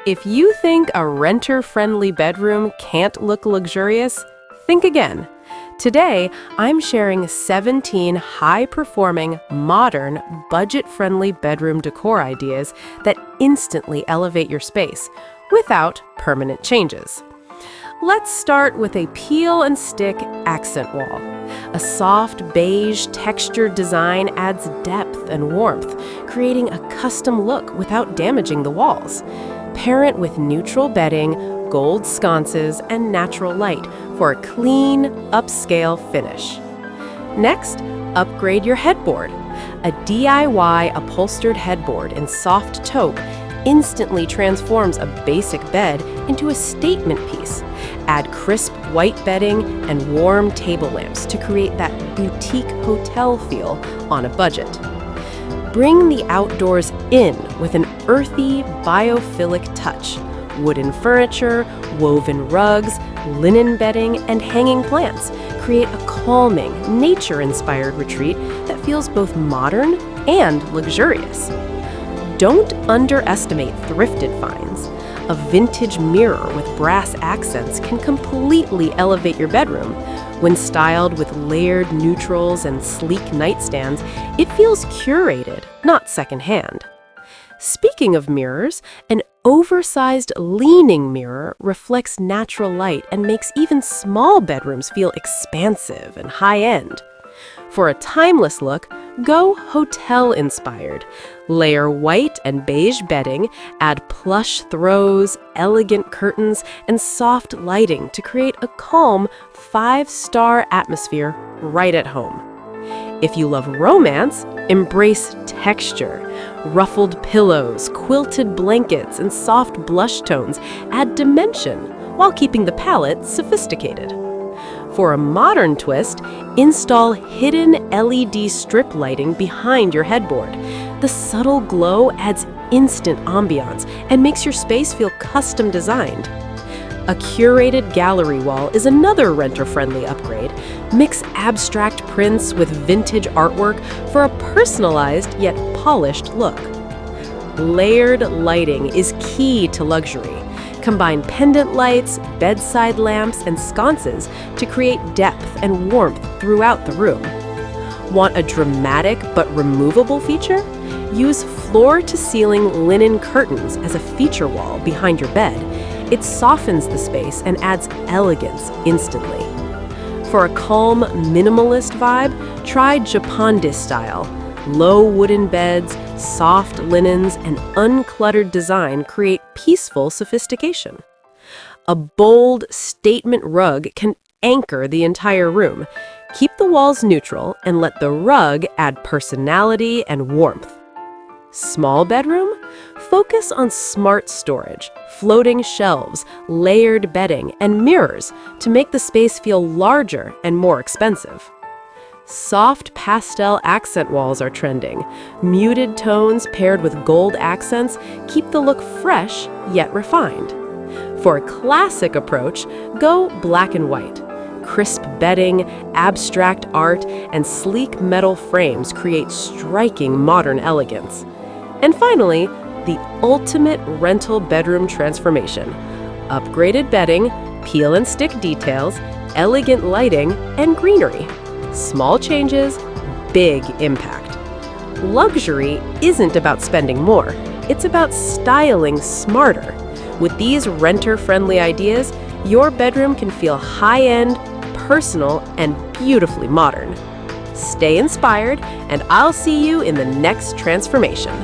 If you think a renter-friendly bedroom can't look luxurious, think again. Today, I'm sharing 17 high-performing, modern, budget-friendly bedroom decor ideas that instantly elevate your space without permanent changes. Let's start with a peel and stick accent wall. A soft beige textured design adds depth and warmth, creating a custom look without damaging the walls. Pair it with neutral bedding, gold sconces, and natural light for a clean, upscale finish. Next, upgrade your headboard. A DIY upholstered headboard in soft taupe instantly transforms a basic bed into a statement piece. Add crisp white bedding and warm table lamps to create that boutique hotel feel on a budget. Bring the outdoors in with an earthy, biophilic touch. Wooden furniture, woven rugs, linen bedding, and hanging plants create a calming, nature-inspired retreat that feels both modern and luxurious. Don't underestimate thrifted finds. A vintage mirror with brass accents can completely elevate your bedroom. When styled with layered neutrals and sleek nightstands, it feels curated, not secondhand. Speaking of mirrors, an oversized leaning mirror reflects natural light and makes even small bedrooms feel expansive and high-end. For a timeless look, go hotel-inspired. Layer white and beige bedding, add plush throws, elegant curtains, and soft lighting to create a calm, five-star atmosphere right at home. If you love romance, embrace texture. Ruffled pillows, quilted blankets, and soft blush tones add dimension while keeping the palette sophisticated. For a modern twist, install hidden LED strip lighting behind your headboard. The subtle glow adds instant ambiance and makes your space feel custom designed. A curated gallery wall is another renter-friendly upgrade. Mix abstract prints with vintage artwork for a personalized yet polished look. Layered lighting is key to luxury. Combine pendant lights, bedside lamps, and sconces to create depth and warmth throughout the room. Want a dramatic but removable feature? Use floor-to-ceiling linen curtains as a feature wall behind your bed. It softens the space and adds elegance instantly. For a calm, minimalist vibe, try Japandi style. Low wooden beds, soft linens, and uncluttered design create peaceful sophistication. A bold, statement rug can anchor the entire room. Keep the walls neutral and let the rug add personality and warmth. Small bedroom? Focus on smart storage, floating shelves, layered bedding, and mirrors to make the space feel larger and more expensive. Soft pastel accent walls are trending. Muted tones paired with gold accents keep the look fresh yet refined. For a classic approach, go black and white. Crisp bedding, abstract art, and sleek metal frames create striking modern elegance. And finally, the ultimate rental bedroom transformation. Upgraded bedding, peel and stick details, elegant lighting, and greenery. Small changes, big impact. Luxury isn't about spending more, it's about styling smarter. With these renter-friendly ideas, your bedroom can feel high-end, personal, and beautifully modern. Stay inspired, and I'll see you in the next transformation.